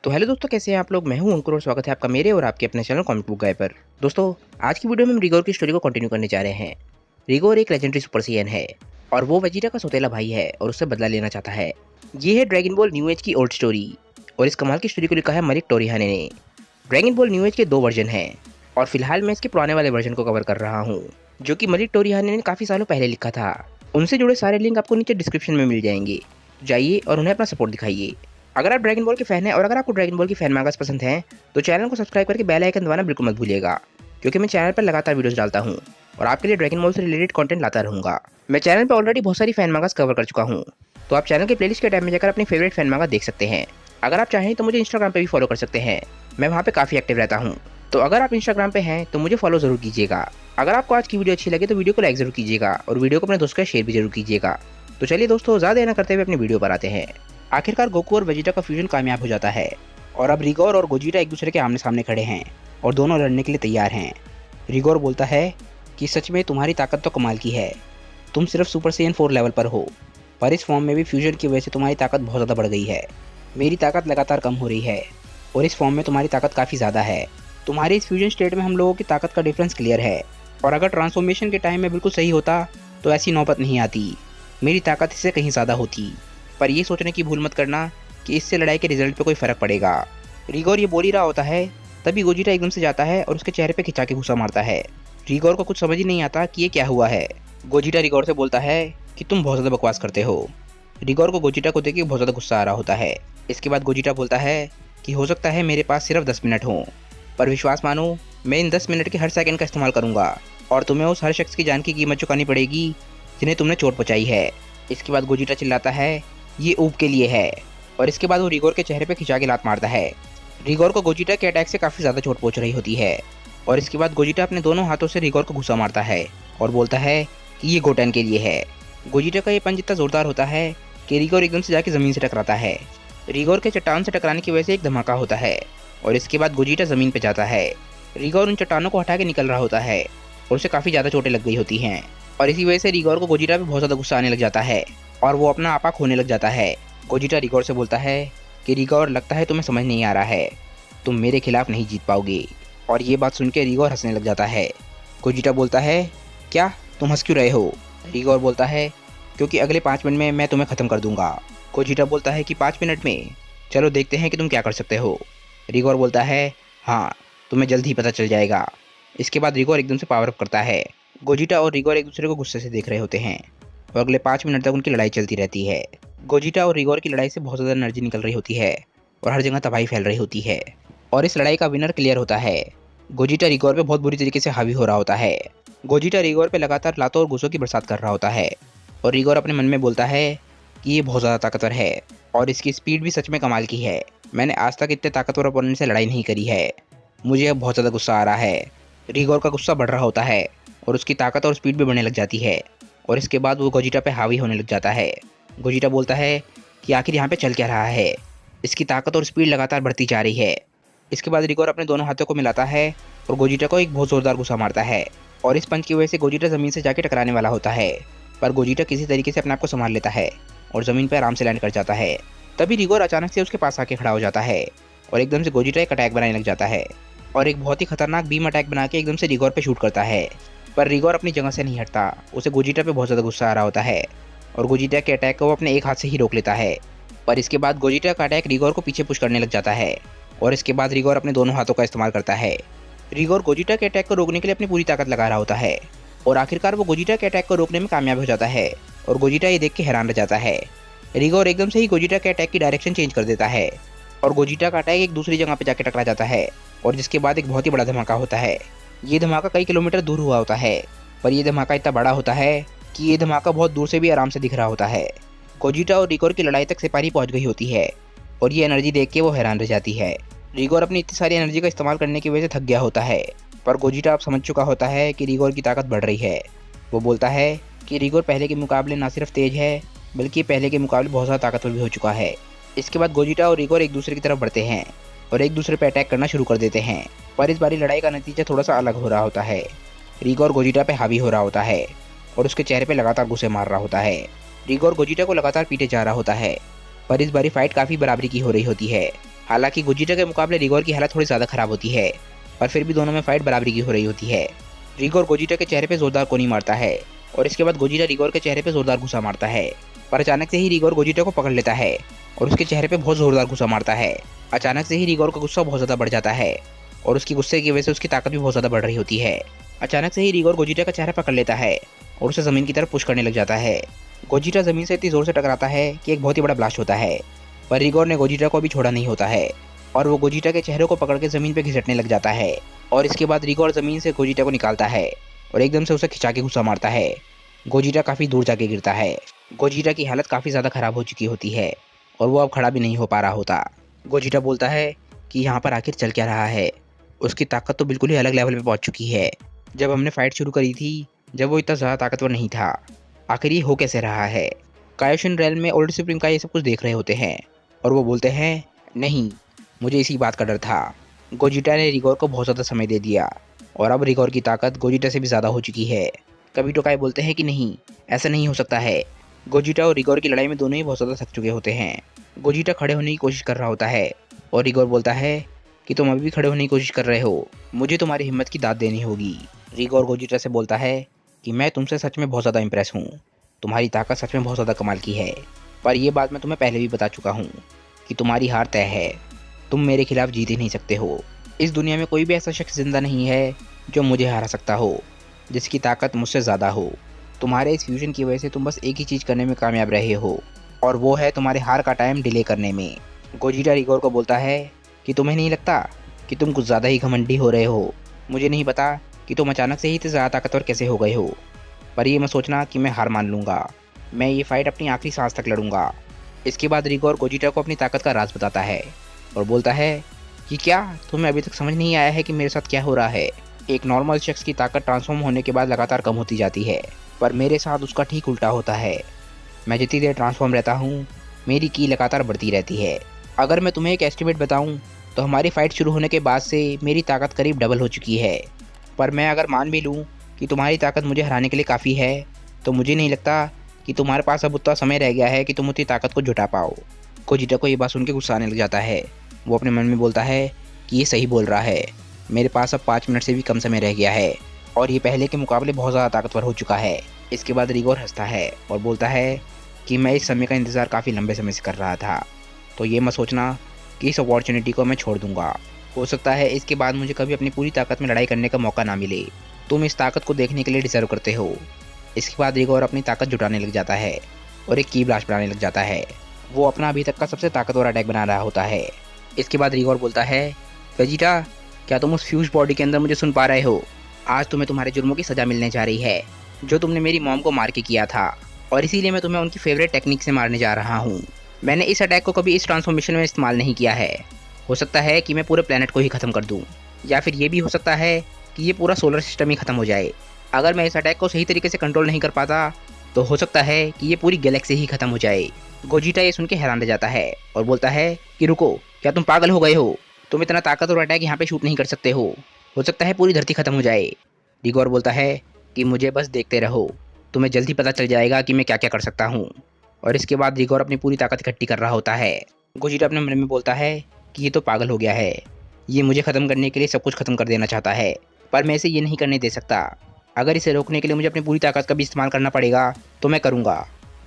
तो हेलो दोस्तों, कैसे हैं आप लोग। मैं हूं अंकुर और स्वागत है आपका मेरे और आपके अपने चैनल कॉमिक बुक गाय पर। दोस्तों, आज की वीडियो में हम रिगोर की स्टोरी को कंटिन्यू करने जा रहे हैं। रिगोर एक लेजेंडरी सुपर सैयन है और वो वेजिटा का सौतेला भाई है और उससे बदला लेना चाहता है। ये है ड्रैगन बॉल न्यू एज की ओल्ड स्टोरी और इस कमाल की स्टोरी को लिखा है मलिक टोरिहाने ने। ड्रैगन बॉल न्यू एज के 2 वर्जन हैं और फिलहाल मैं इसके पुराने वाले वर्जन को कवर कर रहा हूँ, जो कि मलिक टोरिहाने ने काफी सालों पहले लिखा था। उनसे जुड़े सारे लिंक आपको नीचे डिस्क्रिप्शन में मिल जाएंगे। जाइए और उन्हें अपना सपोर्ट दिखाइए। अगर आप ड्रैगन बॉल के फैन हैं और अगर आपको ड्रैगन बॉल की फैन मांगास पसंद है तो चैनल को सब्सक्राइब करके बेल आइकन दबाना बिल्कुल मत भूलिएगा, क्योंकि मैं चैनल पर लगातार वीडियोस डालता हूं और आपके लिए ड्रैगन बॉल से रिलेटेड कंटेंट लाता रहूंगा। मैं चैनल पर ऑलरेडी बहुत सारी फैन मांगास कवर कर चुका हूं, तो आप चैनल के प्लेलिस्ट के टैब में जाकर अपनी फेवरेट फैन मांगा देख सकते हैं। अगर आप चाहें तो मुझे इंस्टाग्राम पर भी फॉलो कर सकते हैं, मैं वहाँ पे काफी एक्टिव रहता हूँ। तो अगर आप इंस्टाग्राम पे हैं तो मुझे फॉलो जरूर कीजिएगा। अगर आपको आज की वीडियो अच्छी लगे तो वीडियो को लाइक जरूर कीजिएगा और वीडियो को अपने दोस्त के शेयर भी जरूर कीजिएगा। तो चलिए दोस्तों, ज़्यादा देर न करते हुए अपनी वीडियो पर आते हैं। आखिरकार गोकू और वेजिटा का फ्यूजन कामयाब हो जाता है और अब रिगोर और गोजिटा एक दूसरे के आमने सामने खड़े हैं और दोनों लड़ने के लिए तैयार हैं। रिगोर बोलता है कि सच में तुम्हारी ताकत तो कमाल की है, तुम सिर्फ सुपर सैयन 4 लेवल पर हो, पर इस फॉर्म में भी फ्यूजन की वजह से तुम्हारी ताकत बहुत ज़्यादा बढ़ गई है। मेरी ताकत लगातार कम हो रही है और इस फॉर्म में तुम्हारी ताकत काफ़ी ज़्यादा है। तुम्हारे इस फ्यूजन स्टेट में हम लोगों की ताकत का डिफरेंस क्लियर है और अगर ट्रांसफॉर्मेशन के टाइम में बिल्कुल सही होता तो ऐसी नौबत नहीं आती। मेरी ताकत इससे कहीं ज़्यादा होती, पर ये सोचने की भूल मत करना कि इससे लड़ाई के रिजल्ट पे कोई फर्क पड़ेगा। रिगोर ये बोल ही रहा होता है, तभी गोजिटा एकदम से जाता है और उसके चेहरे पे खिंचा के घुसा मारता है। रिगोर को कुछ समझ ही नहीं आता कि ये क्या हुआ है। गोजिटा रिगोर से बोलता है कि तुम बहुत ज़्यादा बकवास करते हो। रिगोर को गोजिटा को देख के बहुत ज़्यादा गुस्सा आ रहा होता है। इसके बाद गोजिटा बोलता है कि हो सकता है मेरे पास सिर्फ 10 मिनट हों, पर विश्वास मानो मैं इन 10 मिनट के हर सेकंड का इस्तेमाल करूंगा और तुम्हें उस हर शख्स की जान की कीमत चुकानी पड़ेगी जिन्हें तुमने चोट पहुंचाई है। इसके बाद गोजिटा चिल्लाता है, ये ऊब के लिए है, और इसके बाद वो रिगोर के चेहरे पे खिंचा के लात मारता है। रिगोर को गोजिटा के अटैक से काफ़ी ज़्यादा चोट पहुंच रही होती है और इसके बाद गोजिटा अपने दोनों हाथों से रिगोर को घुसा मारता है और बोलता है कि ये गोटेन के लिए है। गोजिटा का ये पंच इतना ज़ोरदार होता है कि रिगोर एकदम से जाके ज़मीन से टकराता है। रिगोर के चट्टान से टकराने की वजह से एक धमाका होता है और इसके बाद गोजिटा ज़मीन पर जाता है। रिगोर उन चट्टानों को हटा के निकल रहा होता है और उसे काफ़ी ज़्यादा चोटें लग गई होती हैं और इसी वजह से रिगोर को गोजिटा पे बहुत ज़्यादा गुस्सा आने लग जाता है और वो अपना आपा खोने लग जाता है। गोजिटा रिगोर से बोलता है कि रिगोर, लगता है तुम्हें समझ नहीं आ रहा है, तुम मेरे खिलाफ नहीं जीत पाओगे। और ये बात सुन के रिगोर हंसने लग जाता है। गोजिटा बोलता है, क्या तुम हंस क्यों रहे हो? रिगोर बोलता है, क्योंकि अगले 5 मिनट में मैं तुम्हें ख़त्म कर दूंगा। गोजिटा बोलता है कि 5 मिनट में? चलो देखते हैं कि तुम क्या कर सकते हो। रिगोर बोलता है, हाँ, तुम्हें जल्द ही पता चल जाएगा। इसके बाद रिगोर एकदम से पावर अप करता है। गोजिटा और रिगोर एक दूसरे को गुस्से से देख रहे होते हैं और अगले 5 मिनट तक उनकी लड़ाई चलती रहती है। गोजिटा और रिगोर की लड़ाई से बहुत ज़्यादा एनर्जी निकल रही होती है और हर जगह तबाही फैल रही होती है और इस लड़ाई का विनर क्लियर होता है। गोजिटा रिगोर पे बहुत बुरी तरीके से हावी हो रहा होता है। गोजिटा रिगोर पे लगातार लातों और गुस्सों की बरसात कर रहा होता है और रिगोर अपने मन में बोलता है कि ये बहुत ज़्यादा ताकतवर है और इसकी स्पीड भी सच में कमाल की है। मैंने आज तक इतने ताकतवर ओपोनेंट से लड़ाई नहीं करी है। मुझे अब बहुत ज़्यादा गुस्सा आ रहा है। रिगोर का गुस्सा बढ़ रहा होता है और उसकी ताकत और स्पीड भी बढ़ने लग जाती है और इसके बाद वो गोजिटा पे हावी होने लग जाता है। गोजिटा बोलता है कि आखिर यहाँ पे चल क्या रहा है, इसकी ताकत और स्पीड लगातार बढ़ती जा रही है। इसके बाद रिगोर अपने दोनों हाथों को मिलाता है और गोजिटा को एक बहुत ज़ोरदार गुस्सा मारता है और इस पंच की वजह से गोजिटा ज़मीन से जाके टकराने वाला होता है, पर गोजिटा किसी तरीके से अपने आप को संभाल लेता है और ज़मीन पर आराम से लैंड कर जाता है। तभी रिगोर अचानक से उसके पास आके खड़ा हो जाता है और एकदम से गोजिटा एक अटैक बनाने लग जाता है और एक बहुत ही खतरनाक बीम अटैक बना के एकदम से रिगोर पे शूट करता है। पर रिगोर अपनी जगह से नहीं हटता, उसे गोजिटा पे बहुत ज़्यादा गुस्सा आ रहा होता है और गोजिटा के अटैक को वो अपने एक हाथ से ही रोक लेता है। पर इसके बाद गोजिटा का अटैक रिगोर को पीछे पुश करने लग जाता है और इसके बाद रिगोर अपने दोनों हाथों का इस्तेमाल करता है। रिगोर गोजिटा के अटैक को रोकने के लिए अपनी पूरी ताकत लगा रहा होता है और आखिरकार वो गोजिटा के अटैक को रोकने में कामयाब हो जाता है और गोजिटा ये देख के हैरान रह जाता है। रिगोर एकदम से ही गोजिटा के अटैक की डायरेक्शन चेंज कर देता है और गोजिटा का अटैक एक दूसरी जगह पे जाके टकरा जाता है और जिसके बाद एक बहुत ही बड़ा धमाका होता है। ये धमाका कई किलोमीटर दूर हुआ होता है, पर यह धमाका इतना बड़ा होता है कि ये धमाका बहुत दूर से भी आराम से दिख रहा होता है। गोजिटा और रिगोर की लड़ाई तक सिपाही पहुंच गई होती है और ये एनर्जी देख के वो हैरान रह जाती है। रिगोर अपनी इतनी सारी एनर्जी का इस्तेमाल करने की वजह से थक गया होता है, पर गोजिटा अब समझ चुका होता है कि रिगोर की ताकत बढ़ रही है। वो बोलता है कि रिगोर पहले के मुकाबले ना सिर्फ तेज है बल्कि पहले के मुकाबले बहुत ज़्यादा ताकतवर भी हो चुका है। इसके बाद गोजिटा और रिगोर एक दूसरे की तरफ बढ़ते हैं और एक दूसरे पर अटैक करना शुरू कर देते हैं, पर इस बारी लड़ाई का नतीजा थोड़ा सा अलग हो रहा होता है। रिगोर गोजिटा पे हावी हो रहा होता है और उसके चेहरे पे लगातार गुस्से मार रहा होता है। रिगोर गोजिटा को लगातार पीटे जा रहा होता है, पर इस बारी फाइट काफ़ी बराबरी की हो रही होती है। हालांकि गोजिटा के मुकाबले रिगोर की हालत थोड़ी ज़्यादा खराब होती है, पर फिर भी दोनों में फाइट बराबरी की हो रही होती है। रिगोर गोजिटा के चेहरे पे जोरदार कोनी मारता है और इसके बाद गोजिटा रिगोर के चेहरे पे जोरदार घुसा मारता है, पर अचानक से ही रिगोर गोजिटा को पकड़ लेता है और उसके चेहरे पे बहुत जोरदार घुसा मारता है। अचानक से ही रिगोर का गुस्सा बहुत ज़्यादा बढ़ जाता है और उसकी गुस्से की वजह से उसकी ताकत भी बहुत ज़्यादा बढ़ रही होती है। अचानक से ही रिगोर गोजिटा का चेहरा पकड़ लेता है और उसे ज़मीन की तरफ पुश करने लग जाता है। गोजिटा ज़मीन से इतनी ज़ोर से टकराता है कि एक बहुत ही बड़ा ब्लास्ट होता है, पर रिगोर ने गोजिटा को अभी छोड़ा नहीं होता है और वो गोजिटा के चेहरे को पकड़ के ज़मीन पर घिसटने लग जाता है। और इसके बाद रिगोर ज़मीन से गोजिटा को निकालता है और एकदम से उसे खिंचा के घुसा मारता है। गोजिटा काफ़ी दूर जाके गिरता है। गोजिटा की हालत काफ़ी ज़्यादा ख़राब हो चुकी होती है और वो अब खड़ा भी नहीं हो पा रहा होता। गोजिटा बोलता है कि यहाँ पर आखिर चल क्या रहा है। उसकी ताकत तो बिल्कुल ही अलग लेवल पे पहुँच चुकी है। जब हमने फाइट शुरू करी थी, जब वो इतना ज़्यादा ताकतवर नहीं था, आखिर ये हो कैसे रहा है। कायोशिन रेल में ओल्ड सुप्रीम का ये सब कुछ देख रहे होते हैं और वो बोलते हैं, नहीं, मुझे इसी बात का डर था। गोजिटा ने रिगोर को बहुत ज़्यादा समय दे दिया और अब रिगोर की ताकत गोजिटा से भी ज़्यादा हो चुकी है। कबीटो काई बोलते हैं कि नहीं, ऐसा नहीं हो सकता है। गोजिटा और रिगोर की लड़ाई में दोनों ही बहुत ज़्यादा थक चुके होते हैं। गोजिटा खड़े होने की कोशिश कर रहा होता है और रिगोर बोलता है कि तुम अभी भी खड़े होने की कोशिश कर रहे हो, मुझे तुम्हारी हिम्मत की दाद देनी होगी। रिगोर गोजिटा से बोलता है कि मैं तुमसे सच में बहुत ज़्यादा इंप्रेस हूँ, तुम्हारी ताकत सच में बहुत ज़्यादा कमाल की है, पर यह बात मैं तुम्हें पहले भी बता चुका हूँ कि तुम्हारी हार तय है, तुम मेरे खिलाफ जीत ही नहीं सकते हो। इस दुनिया में कोई भी ऐसा शख्स जिंदा नहीं है जो मुझे हरा सकता हो, जिसकी ताकत मुझसे ज़्यादा हो। तुम्हारे इस फ्यूजन की वजह से तुम बस एक ही चीज़ करने में कामयाब रहे हो और वो है तुम्हारे हार का टाइम डिले करने में। गोजिटा रिगोर को बोलता है कि तुम्हें नहीं लगता कि तुम कुछ ज़्यादा ही घमंडी हो रहे हो। मुझे नहीं पता कि तुम अचानक से ही इतने ज़्यादा ताकतवर कैसे हो गए हो, पर ये मत सोचना कि मैं हार मान लूँगा। मैं ये फाइट अपनी आखिरी सांस तक लड़ूंगा। इसके बाद रिगोर गोजिटा को अपनी ताकत का राज बताता है और बोलता है कि क्या तुम्हें अभी तक समझ नहीं आया है कि मेरे साथ क्या हो रहा है। एक नॉर्मल शख्स की ताकत ट्रांसफॉर्म होने के बाद लगातार कम होती जाती है, पर मेरे साथ उसका ठीक उल्टा होता है। मैं जितनी देर ट्रांसफॉर्म रहता हूँ, मेरी की लगातार बढ़ती रहती है। अगर मैं तुम्हें एक एस्टिमेट बताऊँ तो हमारी फ़ाइट शुरू होने के बाद से मेरी ताकत करीब डबल हो चुकी है। पर मैं अगर मान भी लूँ कि तुम्हारी ताकत मुझे हराने के लिए काफ़ी है, तो मुझे नहीं लगता कि तुम्हारे पास अब उतना समय रह गया है कि तुम उतनी ताकत को जुटा पाओ। गोजिटा को ये बात सुन के गुस्सा आने लग जाता है। वो अपने मन में बोलता है कि ये सही बोल रहा है, मेरे पास अब 5 मिनट से भी कम समय रह गया है और ये पहले के मुकाबले बहुत ज़्यादा ताकतवर हो चुका है। इसके बाद रिगोर हंसता है और बोलता है कि मैं इस समय का इंतज़ार काफ़ी लंबे समय से कर रहा था, तो ये मत सोचना कि इस अपॉर्चुनिटी को मैं छोड़ दूंगा। हो सकता है इसके बाद मुझे कभी अपनी पूरी ताकत में लड़ाई करने का मौका ना मिले। तुम इस ताकत को देखने के लिए डिजर्व करते हो। इसके बाद रिगोर अपनी ताकत जुटाने लग जाता है और एक की ब्लास्ट बनाने लग जाता है। वो अपना अभी तक का सबसे ताकतवर अटैक बना रहा होता है। इसके बाद रिगोर बोलता है, वेजिटा, क्या तुम उस फ्यूज बॉडी के अंदर मुझे सुन पा रहे हो? आज तुम्हें तुम्हारे जुर्मों की सज़ा मिलने जा रही है, जो तुमने मेरी मॉम को मार के किया था, और इसीलिए मैं तुम्हें उनकी फेवरेट टेक्निक से मारने जा रहा हूँ। मैंने इस अटैक को कभी इस ट्रांसफॉर्मेशन में इस्तेमाल नहीं किया है। हो सकता है कि मैं पूरे प्लेनेट को ही ख़त्म कर दूँ, या फिर ये भी हो सकता है कि ये पूरा सोलर सिस्टम ही ख़त्म हो जाए। अगर मैं इस अटैक को सही तरीके से कंट्रोल नहीं कर पाता तो हो सकता है कि ये पूरी गैलेक्सी ही ख़त्म हो जाए। गोजिटा ये सुन के हैरान रह जाता है और बोलता है कि रुको, क्या तुम पागल हो गए हो? तुम इतना ताकतवर अटैक यहाँ पे शूट नहीं कर सकते हो सकता है पूरी धरती खत्म हो जाए। रिगोर बोलता है कि मुझे बस देखते रहो, तुम्हें जल्दी पता चल जाएगा कि मैं क्या क्या कर सकता हूँ। और इसके बाद रिगोर अपनी पूरी ताकत इकट्ठी कर रहा होता है। गोजिटा अपने मन में बोलता है कि ये तो पागल हो गया है, ये मुझे ख़त्म करने के लिए सब कुछ ख़त्म कर देना चाहता है, पर मैं इसे ये नहीं करने दे सकता। अगर इसे रोकने के लिए मुझे अपनी पूरी ताकत का भी इस्तेमाल करना पड़ेगा तो मैं करूँगा।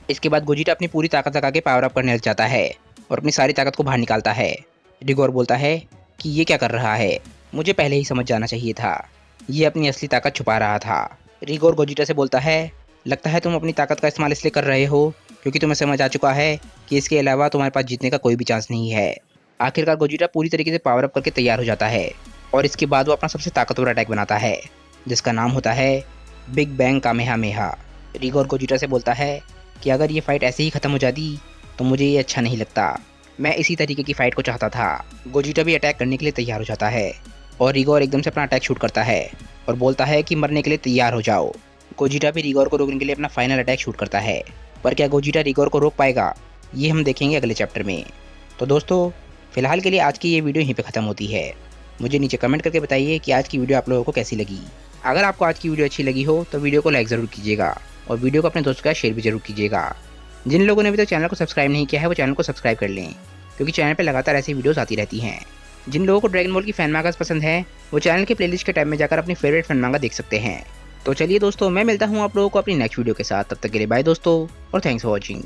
इसके बाद गोजिटा अपनी पूरी ताकत लगा के पावर अप करने लग जाता है और अपनी सारी ताकत को बाहर निकालता है। रिगोर बोलता है कि ये क्या कर रहा है, मुझे पहले ही समझ जाना चाहिए था, ये अपनी असली ताकत छुपा रहा था। रिगोर गोजिटा से बोलता है, लगता है तुम अपनी ताकत का इस्तेमाल इसलिए कर रहे हो क्योंकि तुम्हें समझ आ चुका है कि इसके अलावा तुम्हारे पास जीतने का कोई भी चांस नहीं है। आखिरकार गोजिटा पूरी तरीके से पावर अप करके तैयार हो जाता है और इसके बाद वो अपना सबसे ताकतवर अटैक बनाता है, जिसका नाम होता है बिग बैंग कामेहामेहा। रिगोर गोजिटा से बोलता है कि अगर ये फाइट ऐसे ही ख़त्म हो जाती तो मुझे ये अच्छा नहीं लगता, मैं इसी तरीके की फ़ाइट को चाहता था। गोजिटा भी अटैक करने के लिए तैयार हो जाता है और रिगोर एकदम से अपना अटैक शूट करता है और बोलता है कि मरने के लिए तैयार हो जाओ। गोजिटा भी रिगोर को रोकने के लिए अपना फाइनल अटैक शूट करता है, पर क्या गोजिटा रिगोर को रोक पाएगा, ये हम देखेंगे अगले चैप्टर में। तो दोस्तों, फिलहाल के लिए आज की ये वीडियो यहीं पे ख़त्म होती है। मुझे नीचे कमेंट करके बताइए कि आज की वीडियो आप लोगों को कैसी लगी। अगर आपको आज की वीडियो अच्छी लगी हो तो वीडियो को लाइक ज़रूर कीजिएगा और वीडियो को अपने दोस्तों के साथ शेयर भी जरूर कीजिएगा। जिन लोगों ने अभी तक चैनल को सब्सक्राइब नहीं किया है वो चैनल को सब्सक्राइब कर लें क्योंकि चैनल पर लगातार ऐसी वीडियोस आती रहती हैं। जिन लोगों को ड्रैगन बॉल की फैन मांगास पसंद है वो चैनल के प्लेलिस्ट के टैब में जाकर अपनी फेवरेट फैन मांगा देख सकते हैं। तो चलिए दोस्तों, मैं मिलता हूँ आप लोगों को अपनी नेक्स्ट वीडियो के साथ। तब तक के लिए बाय दोस्तों और थैंक्स फॉर वॉचिंग।